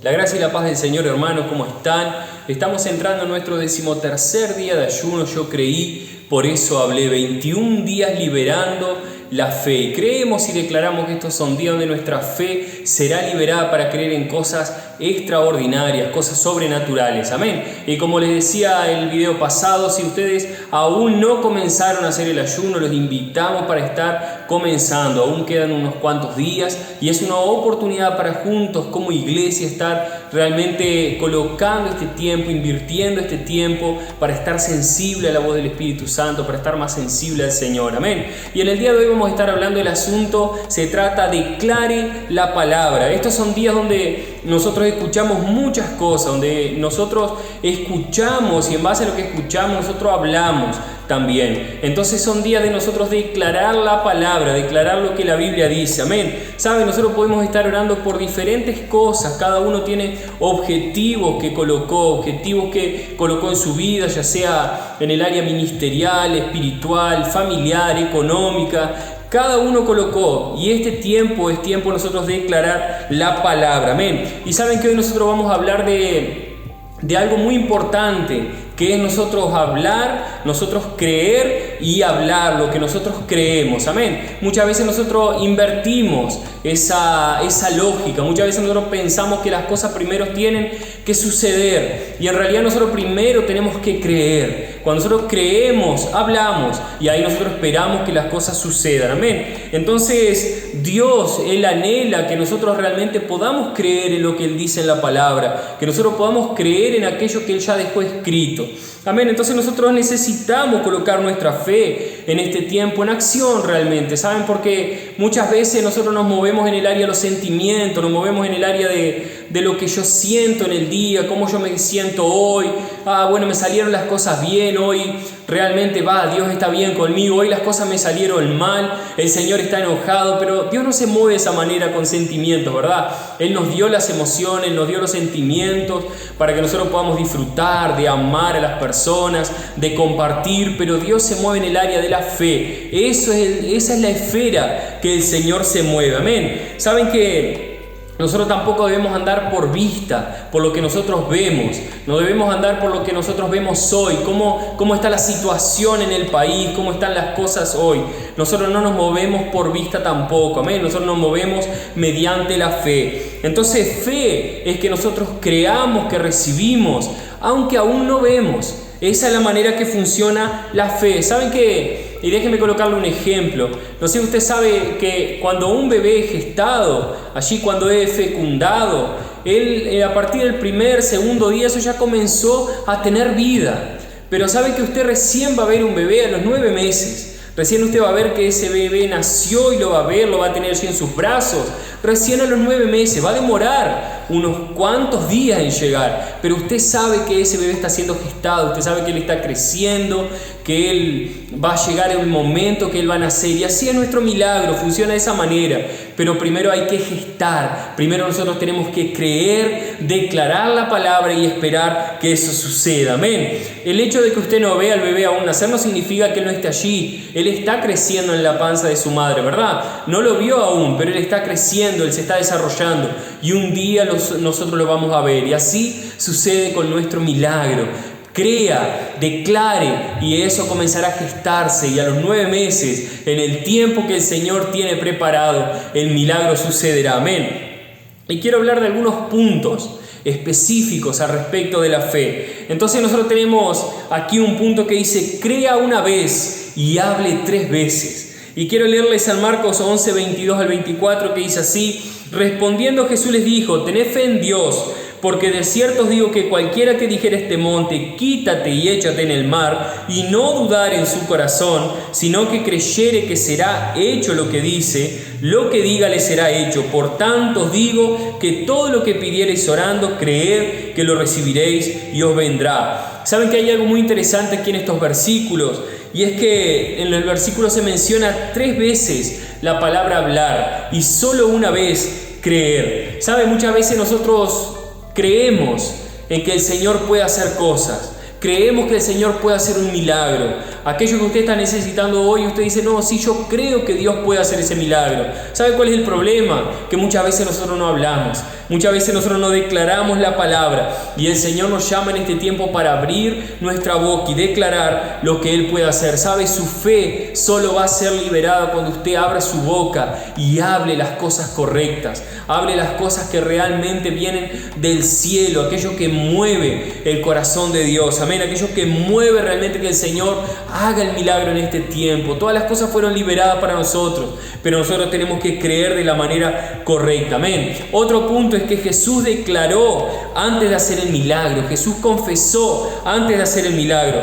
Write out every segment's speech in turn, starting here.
La gracia y la paz del Señor, hermanos, ¿cómo están? Estamos entrando en nuestro 13º día de ayuno. Yo creí, por eso hablé, 21 días liberando la fe. Y creemos y declaramos que estos son días donde nuestra fe será liberada para creer en cosas extraordinarias, cosas sobrenaturales. Amén. Y como les decía el video pasado, si ustedes aún no comenzaron a hacer el ayuno, los invitamos para estar comenzando. Aún quedan unos cuantos días y es una oportunidad para juntos como iglesia estar realmente colocando este tiempo, invirtiendo este tiempo para estar sensible a la voz del Espíritu Santo, para estar más sensible al Señor. Amén. Y en el día de hoy vamos a estar hablando del asunto, se trata de declare la palabra. Estos son días donde nosotros escuchamos muchas cosas, donde nosotros escuchamos y en base a lo que escuchamos nosotros hablamos también. Entonces son días de nosotros declarar la palabra, declarar lo que la Biblia dice. Amén. ¿Saben? Nosotros podemos estar orando por diferentes cosas. Cada uno tiene objetivos que colocó en su vida, ya sea en el área ministerial, espiritual, familiar, económica. Cada uno colocó, y este tiempo es tiempo de nosotros declarar la palabra. Amén. Y saben que hoy nosotros vamos a hablar de algo muy importante, que es nosotros hablar, nosotros creer y hablar lo que nosotros creemos. Amén. Muchas veces nosotros invertimos esa lógica. Muchas veces nosotros pensamos que las cosas primero tienen que suceder y en realidad nosotros primero tenemos que creer. Cuando nosotros creemos, hablamos y ahí nosotros esperamos que las cosas sucedan. Amén. Entonces Dios, Él anhela que nosotros realmente podamos creer en lo que Él dice en la palabra, que nosotros podamos creer en aquello que Él ya dejó escrito. Amén. Entonces nosotros necesitamos colocar nuestra fe en este tiempo en acción realmente. ¿Saben? Porque muchas veces nosotros nos movemos en el área de los sentimientos, nos movemos en el área de lo que yo siento en el día, cómo yo me siento hoy. Bueno, me salieron las cosas bien hoy, realmente Dios está bien conmigo, hoy las cosas me salieron mal, el Señor está enojado, pero Dios no se mueve de esa manera con sentimientos, ¿verdad? Él nos dio las emociones, nos dio los sentimientos para que nosotros podamos disfrutar, de amar a las personas, de compartir, pero Dios se mueve en el área de la fe. Esa es la esfera que el Señor se mueve. Amén. ¿Saben que nosotros tampoco debemos andar por vista, por lo que nosotros vemos? No debemos andar por lo que nosotros vemos hoy, cómo está la situación en el país, cómo están las cosas hoy. Nosotros no nos movemos por vista tampoco, amén. Nosotros nos movemos mediante la fe. Entonces fe es que nosotros creamos, que recibimos, aunque aún no vemos. Esa es la manera que funciona la fe. ¿Saben qué? Y déjenme colocarle un ejemplo. No sé si usted sabe que cuando un bebé es gestado, allí cuando es fecundado, él a partir del primer, segundo día, eso ya comenzó a tener vida. Pero sabe que usted recién va a ver un bebé a los 9 meses. Recién usted va a ver que ese bebé nació y lo va a ver, lo va a tener así en sus brazos. Recién a los 9 meses, va a demorar unos cuantos días en llegar, pero usted sabe que ese bebé está siendo gestado, usted sabe que él está creciendo, que él va a llegar en un momento que él va a nacer, y así es nuestro milagro, funciona de esa manera. Pero primero hay que gestar, primero nosotros tenemos que creer, declarar la palabra y esperar que eso suceda. Amén. El hecho de que usted no vea al bebé aún nacer no significa que él no esté allí. Él está creciendo en la panza de su madre, ¿verdad? No lo vio aún, pero él está creciendo, él se está desarrollando y un día nosotros lo vamos a ver, y así sucede con nuestro milagro. Crea, declare y eso comenzará a gestarse, y a los 9 meses, en el tiempo que el Señor tiene preparado, el milagro sucederá. Amén. Y quiero hablar de algunos puntos específicos al respecto de la fe. Entonces nosotros tenemos aquí un punto que dice: crea una vez y hable 3 veces. Y quiero leerles San Marcos 11, 22 al 24, que dice así: respondiendo Jesús les dijo: tened fe en Dios, porque de cierto os digo que cualquiera que dijere este monte, quítate y échate en el mar, y no dudar en su corazón, sino que creyere que será hecho lo que dice, lo que diga le será hecho. Por tanto os digo que todo lo que pidiereis orando, creed que lo recibiréis y os vendrá. ¿Saben que hay algo muy interesante aquí en estos versículos? Y es que en el versículo se menciona 3 veces la palabra hablar y solo una vez creer. ¿Saben? Muchas veces nosotros creemos en que el Señor puede hacer cosas, Creemos que el Señor puede hacer un milagro. Aquello que usted está necesitando hoy, usted dice, no, sí, yo creo que Dios puede hacer ese milagro. ¿Sabe cuál es el problema? Que muchas veces nosotros no hablamos. Muchas veces nosotros no declaramos la palabra. Y el Señor nos llama en este tiempo para abrir nuestra boca y declarar lo que Él puede hacer. ¿Sabe? Su fe solo va a ser liberada cuando usted abra su boca y hable las cosas correctas. Hable las cosas que realmente vienen del cielo. Aquello que mueve el corazón de Dios. Amén. Aquello que mueve realmente que el Señor haga el milagro en este tiempo. Todas las cosas fueron liberadas para nosotros, pero nosotros tenemos que creer de la manera correcta. Amén. Otro punto es que Jesús declaró antes de hacer el milagro. Jesús confesó antes de hacer el milagro.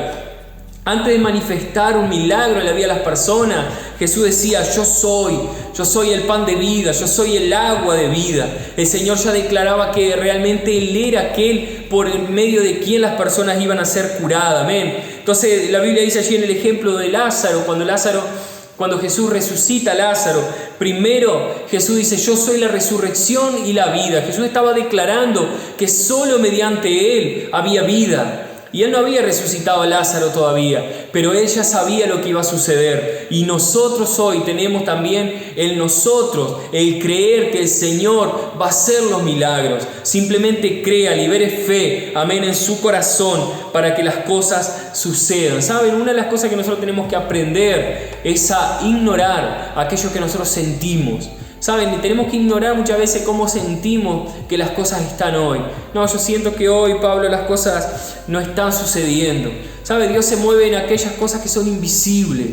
Antes de manifestar un milagro en la vida de las personas, Jesús decía, yo soy el pan de vida, yo soy el agua de vida. El Señor ya declaraba que realmente Él era aquel por medio de quien las personas iban a ser curadas. Amén. Entonces la Biblia dice allí en el ejemplo de Lázaro, cuando Jesús resucita a Lázaro, primero Jesús dice, yo soy la resurrección y la vida. Jesús estaba declarando que solo mediante Él había vida. Y Él no había resucitado a Lázaro todavía, pero Él ya sabía lo que iba a suceder. Y nosotros hoy tenemos también el creer que el Señor va a hacer los milagros. Simplemente crea, libere fe, amén, en su corazón para que las cosas sucedan. ¿Saben? Una de las cosas que nosotros tenemos que aprender es a ignorar aquello que nosotros sentimos. ¿Saben? Tenemos que ignorar muchas veces cómo sentimos que las cosas están hoy. No, yo siento que hoy, Pablo, las cosas no están sucediendo. ¿Sabe? Dios se mueve en aquellas cosas que son invisibles.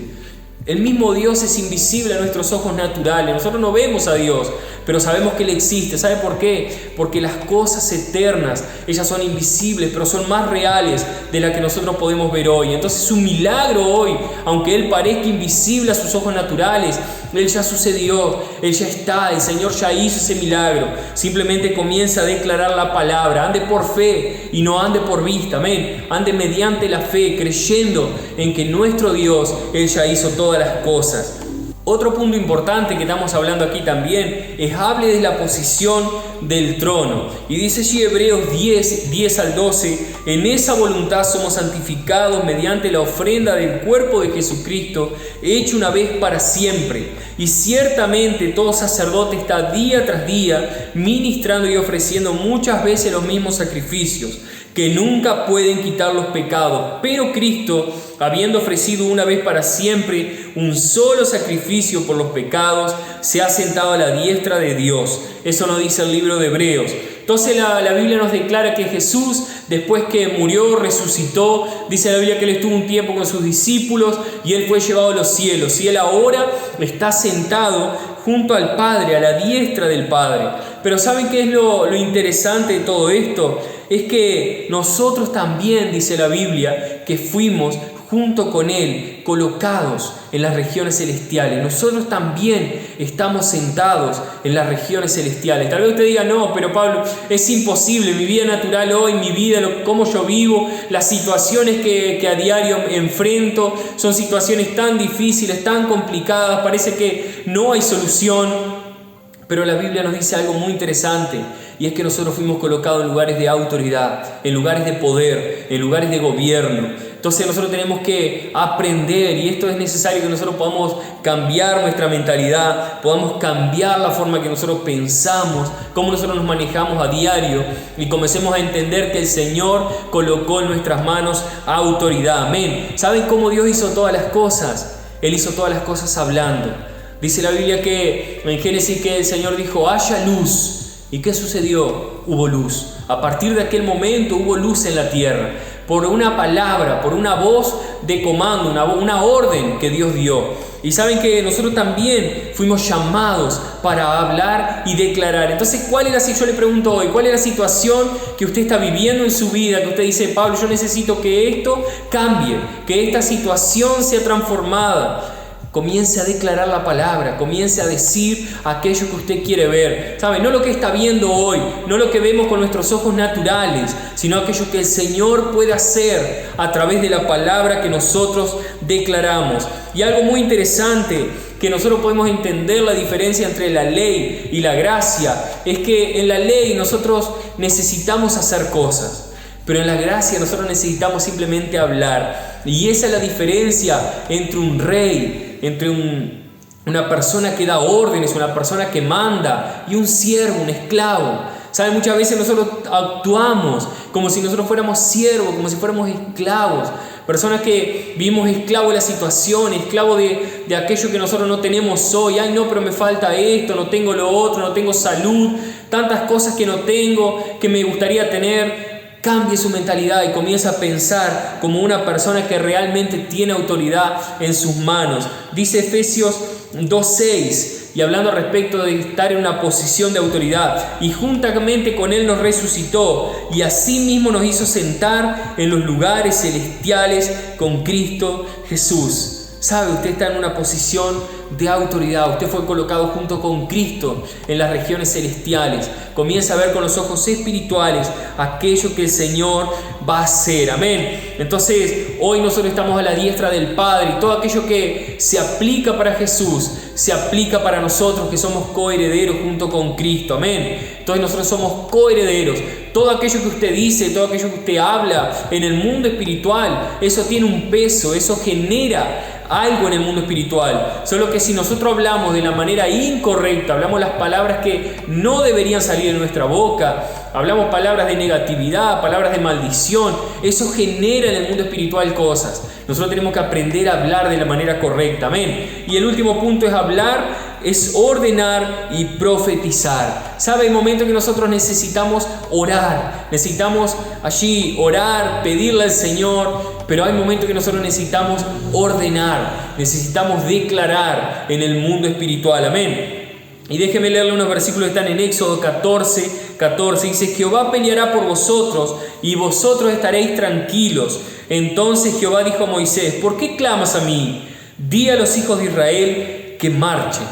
El mismo Dios es invisible a nuestros ojos naturales. Nosotros no vemos a Dios, pero sabemos que Él existe. ¿Sabe por qué? Porque las cosas eternas, ellas son invisibles, pero son más reales de las que nosotros podemos ver hoy. Entonces su milagro hoy, aunque Él parezca invisible a sus ojos naturales, Él ya sucedió, Él ya está, el Señor ya hizo ese milagro. Simplemente comienza a declarar la palabra. Ande por fe y no ande por vista. Amén. Ande mediante la fe, creyendo en que nuestro Dios, Él ya hizo todas las cosas. Otro punto importante que estamos hablando aquí también es hable de la posición del trono. Y dice allí Hebreos 10 al 12, en esa voluntad somos santificados mediante la ofrenda del cuerpo de Jesucristo, hecho una vez para siempre. Y ciertamente todo sacerdote está día tras día ministrando y ofreciendo muchas veces los mismos sacrificios, que nunca pueden quitar los pecados. Pero Cristo, habiendo ofrecido una vez para siempre un solo sacrificio por los pecados, se ha sentado a la diestra de Dios. Eso nos dice el libro de Hebreos. Entonces la Biblia nos declara que Jesús, después que murió, resucitó, dice la Biblia que Él estuvo un tiempo con sus discípulos y Él fue llevado a los cielos. Y Él ahora está sentado junto al Padre, a la diestra del Padre. Pero ¿saben qué es lo interesante de todo esto? Es que nosotros también, dice la Biblia, que fuimos junto con Él, colocados en las regiones celestiales. Nosotros también estamos sentados en las regiones celestiales. Tal vez usted diga, no, pero Pablo, es imposible, mi vida natural hoy, mi vida, cómo yo vivo, las situaciones que a diario enfrento, son situaciones tan difíciles, tan complicadas, parece que no hay solución. Pero la Biblia nos dice algo muy interesante, y es que nosotros fuimos colocados en lugares de autoridad, en lugares de poder, en lugares de gobierno. Entonces nosotros tenemos que aprender, y esto es necesario, que nosotros podamos cambiar nuestra mentalidad, podamos cambiar la forma que nosotros pensamos, cómo nosotros nos manejamos a diario, y comencemos a entender que el Señor colocó en nuestras manos autoridad. Amén. ¿Saben cómo Dios hizo todas las cosas? Él hizo todas las cosas hablando. Dice la Biblia que en Génesis que el Señor dijo, haya luz. ¿Y qué sucedió? Hubo luz. A partir de aquel momento hubo luz en la tierra. Por una palabra, por una voz de comando, una orden que Dios dio. Y saben que nosotros también fuimos llamados para hablar y declarar. Entonces, yo le pregunto hoy, ¿cuál es la situación que usted está viviendo en su vida? Que usted dice, Pablo, yo necesito que esto cambie, que esta situación sea transformada. Comience a declarar la palabra, comience a decir aquello que usted quiere ver. ¿Sabe? No lo que está viendo hoy, no lo que vemos con nuestros ojos naturales, sino aquello que el Señor puede hacer a través de la palabra que nosotros declaramos. Y algo muy interesante, que nosotros podemos entender la diferencia entre la ley y la gracia, es que en la ley nosotros necesitamos hacer cosas. Pero en la gracia nosotros necesitamos simplemente hablar. Y esa es la diferencia entre un rey, entre una persona que da órdenes, una persona que manda, y un siervo, un esclavo. ¿Saben? Muchas veces nosotros actuamos como si nosotros fuéramos siervos, como si fuéramos esclavos. Personas que vivimos esclavos de la situación, esclavos de aquello que nosotros no tenemos hoy. Ay, no, pero me falta esto, no tengo lo otro, no tengo salud, tantas cosas que no tengo, que me gustaría tener. Cambie su mentalidad y comienza a pensar como una persona que realmente tiene autoridad en sus manos. Dice Efesios 2:6, y hablando respecto de estar en una posición de autoridad, y juntamente con Él nos resucitó y asimismo nos hizo sentar en los lugares celestiales con Cristo Jesús. ¿Sabe? Usted está en una posición de autoridad. Usted fue colocado junto con Cristo en las regiones celestiales. Comienza a ver con los ojos espirituales aquello que el Señor va a hacer. Amén. Entonces, hoy nosotros estamos a la diestra del Padre, y todo aquello que se aplica para Jesús, se aplica para nosotros que somos coherederos junto con Cristo. Amén. Entonces nosotros somos coherederos. Todo aquello que usted dice, todo aquello que usted habla en el mundo espiritual, eso tiene un peso, eso genera algo en el mundo espiritual. Solo que si nosotros hablamos de la manera incorrecta, hablamos las palabras que no deberían salir de nuestra boca, hablamos palabras de negatividad, palabras de maldición, eso genera en el mundo espiritual cosas. Nosotros tenemos que aprender a hablar de la manera correcta. Amén. Y el último punto es hablar, es ordenar y profetizar. ¿Sabe? Hay momentos que nosotros necesitamos orar, necesitamos allí orar, pedirle al Señor, pero hay momentos que nosotros necesitamos ordenar, necesitamos declarar en el mundo espiritual. Amén. Y déjeme leerle unos versículos que están en Éxodo 14. Dice: Jehová peleará por vosotros y vosotros estaréis tranquilos. Entonces Jehová dijo a Moisés: ¿por qué clamas a mí? Di a los hijos de Israel que marchen.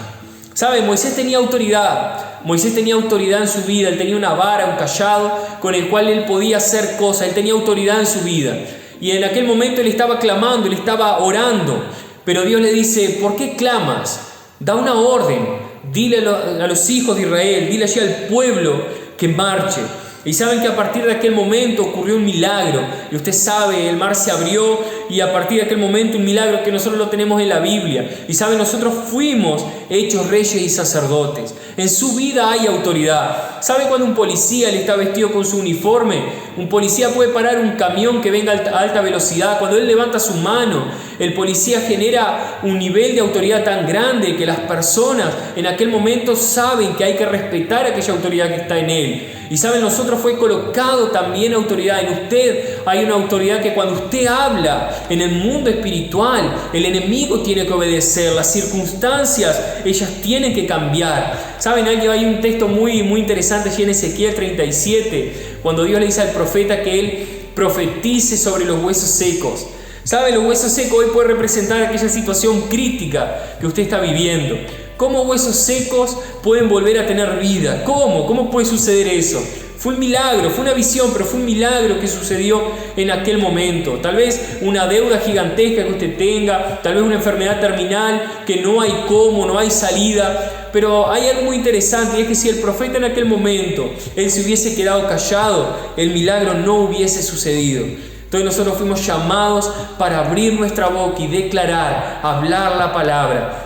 ¿Sabe? Moisés tenía autoridad. Moisés tenía autoridad en su vida. Él tenía una vara, un cayado con el cual él podía hacer cosas. Él tenía autoridad en su vida. Y en aquel momento él estaba clamando, él estaba orando. Pero Dios le dice: ¿por qué clamas? Da una orden. Dile a los hijos de Israel, dile allí al pueblo que marche. Y saben que a partir de aquel momento ocurrió un milagro. Y usted sabe, el mar se abrió, y a partir de aquel momento un milagro que nosotros lo tenemos en la Biblia. Y saben, nosotros fuimos hechos reyes y sacerdotes. En su vida hay autoridad. ¿Sabe cuando un policía le está vestido con su uniforme? Un policía puede parar un camión que venga a alta velocidad. Cuando él levanta su mano, el policía genera un nivel de autoridad tan grande que las personas en aquel momento saben que hay que respetar aquella autoridad que está en él. Y saben, nosotros fue colocado también autoridad. En usted hay una autoridad que cuando usted habla en el mundo espiritual, el enemigo tiene que obedecer. Las circunstancias, ellas tienen que cambiar. Saben, hay un texto muy interesante allí en Ezequiel 37, cuando Dios le dice al profeta que él profetice sobre los huesos secos. ¿Saben? Los huesos secos hoy pueden representar aquella situación crítica que usted está viviendo. ¿Cómo huesos secos pueden volver a tener vida? ¿Cómo? ¿Cómo puede suceder eso? Fue un milagro, fue una visión, pero fue un milagro que sucedió en aquel momento. Tal vez una deuda gigantesca que usted tenga, tal vez una enfermedad terminal que no hay cómo, no hay salida. Pero hay algo muy interesante, y es que si el profeta en aquel momento, él se hubiese quedado callado, el milagro no hubiese sucedido. Entonces nosotros fuimos llamados para abrir nuestra boca y declarar, hablar la palabra.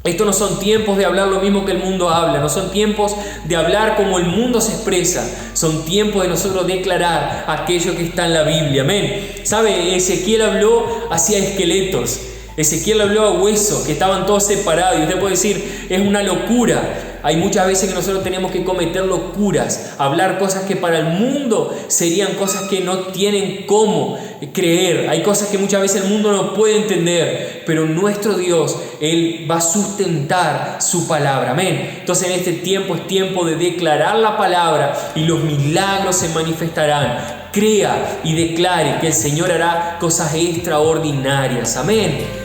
Estos no son tiempos de hablar lo mismo que el mundo habla, no son tiempos de hablar como el mundo se expresa, son tiempos de nosotros declarar aquello que está en la Biblia. Amén. ¿Sabe? Ezequiel habló hacia esqueletos, Ezequiel habló a huesos que estaban todos separados, y usted puede decir, es una locura. Hay muchas veces que nosotros tenemos que cometer locuras, hablar cosas que para el mundo serían cosas que no tienen cómo creer. Hay cosas que muchas veces el mundo no puede entender, pero nuestro Dios, Él va a sustentar su palabra. Amén. Entonces en este tiempo es tiempo de declarar la palabra y los milagros se manifestarán. Crea y declare que el Señor hará cosas extraordinarias. Amén.